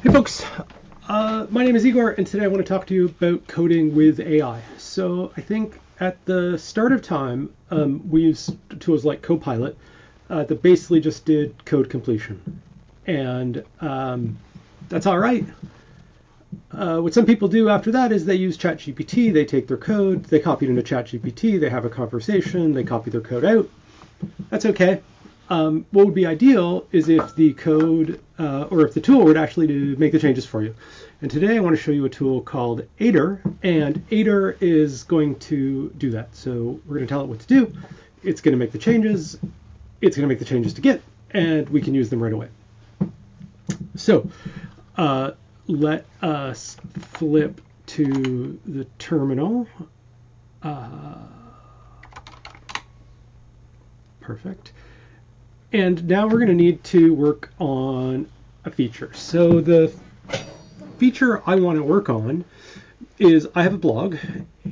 Hey folks, my name is Igor, and today I want to talk to you about coding with AI. So I think at the start of time, we used tools like Copilot that basically just did code completion. And that's all right. What some people do after that is they use ChatGPT, they take their code, they copy it into ChatGPT, they have a conversation, they copy their code out. That's okay. What would be ideal is if the code or if the tool would actually make the changes for you. And today I want to show you a tool called Aider, and Aider is going to do that. So we're going to tell it what to do. It's going to make the changes. It's going to make the changes to Git, and we can use them right away. So let us flip to the terminal. Perfect. And now we're going to need to work on a feature. So the feature I want to work on is I have a blog,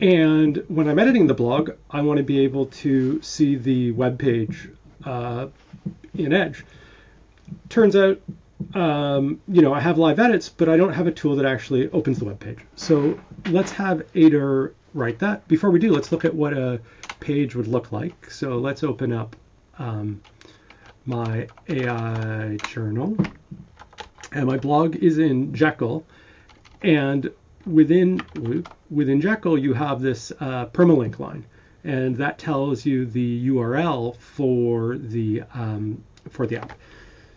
and when I'm editing the blog, I want to be able to see the web page in Edge. Turns out, I have live edits, but I don't have a tool that actually opens the web page. So let's have Aider write that. Before we do, let's look at what a page would look like. So let's open up my AI journal, and my blog is in Jekyll, and within Jekyll you have this permalink line, and that tells you the URL for the app.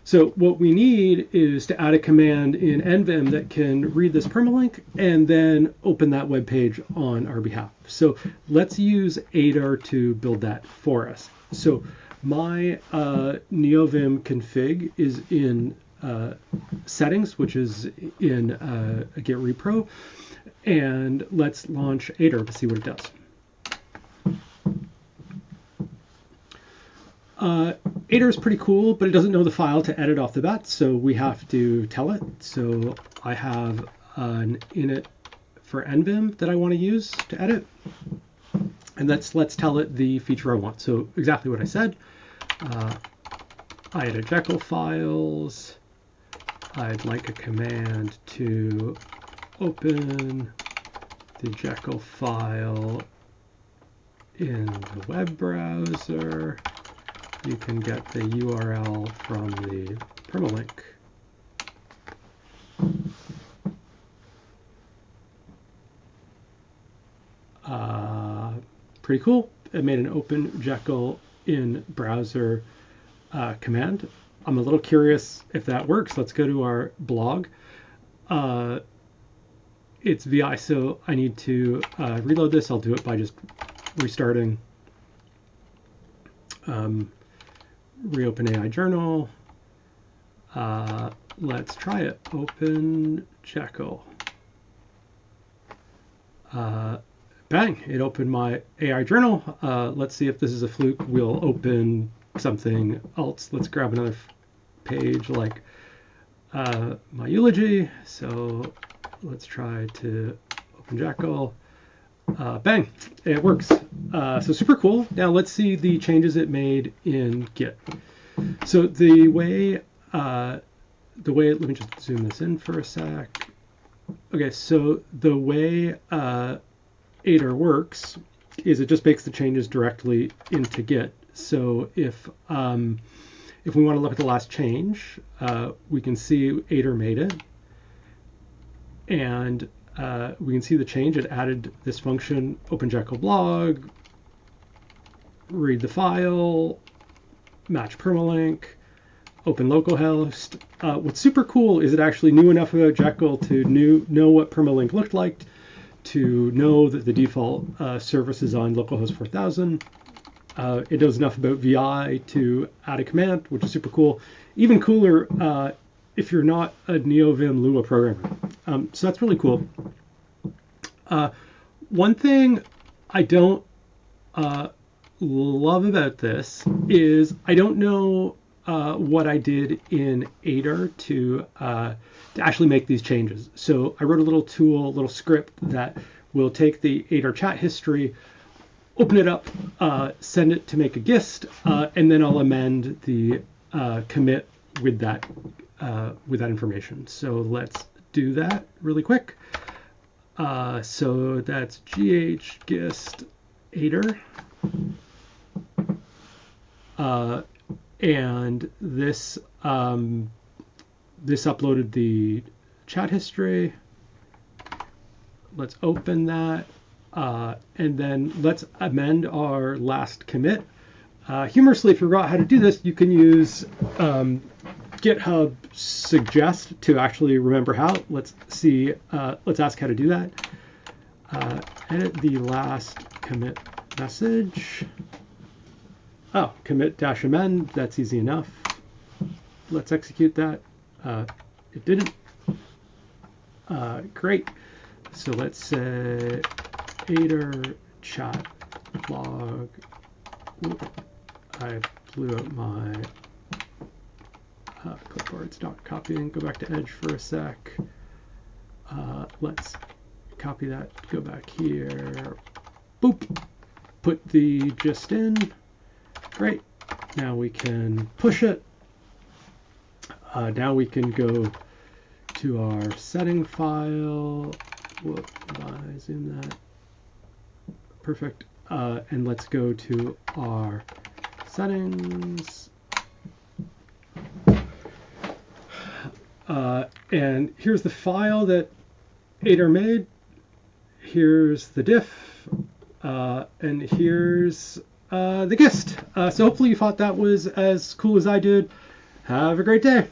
So what we need is to add a command in nvim that can read this permalink and then open that web page on our behalf. So let's use Aider to build that for us. So my neovim config is in settings, which is in a Git repro, and let's launch Aider to see what it does. Aider is pretty cool, but it doesn't know the file to edit off the bat, so we have to tell it. So I have an init for nvim that I want to use to edit, and let's tell it the feature I want. So exactly what I said. I edit Jekyll files. I'd like a command to open the Jekyll file in the web browser. You can get the URL from the permalink. Pretty cool. It made an open Jekyll in browser command. I'm a little curious if that works. Let's go to our blog. It's VI, so I need to reload this. I'll do it by just restarting. Reopen AI journal. Let's try it. Open Jekyll. Bang, it opened my AI journal. Let's see if this is a fluke. We'll open something else. Let's grab another page like my eulogy. So let's try to open Jekyll. Bang, it works. So super cool. Now let's see the changes it made in Git. So the way, let me just zoom this in for a sec. Okay, so the way Aider works is it just makes the changes directly into Git. So if we want to look at the last change, we can see Aider made it, and we can see the change. It added this function, open Jekyll blog, read the file, match permalink, open localhost. What's super cool is it actually knew enough about Jekyll to know what permalink looked like, to know that the default service is on localhost 4000. It knows enough about VI to add a command, which is super cool. Even cooler if you're not a neovim Lua programmer. So that's really cool. One thing I don't love about this is I don't know what I did in Aider to actually make these changes. So I wrote a little script that will take the Aider chat history, open it up, send it to make a gist, and then I'll amend the commit with that with that information. So let's do that really quick. So that's ghgist aider. And this this uploaded the chat history. Let's open that. And then let's amend our last commit. Humorously, if you forgot how to do this, you can use GitHub suggest to actually remember how. Let's see. Let's ask how to do that. Edit the last commit message. Oh, commit-amend. That's easy enough. Let's execute that. It didn't. Great. So let's say aider chat log. I blew up my clipboard's not copying. Go back to Edge for a sec. Let's copy that. Go back here. Boop. Put the gist in. Great. Now we can push it. Now we can go to our setting file. Whoop, I zoom that. Perfect. And let's go to our settings. And here's the file that aider made. Here's the diff. And here's the gist. So hopefully you thought that was as cool as I did. Have a great day.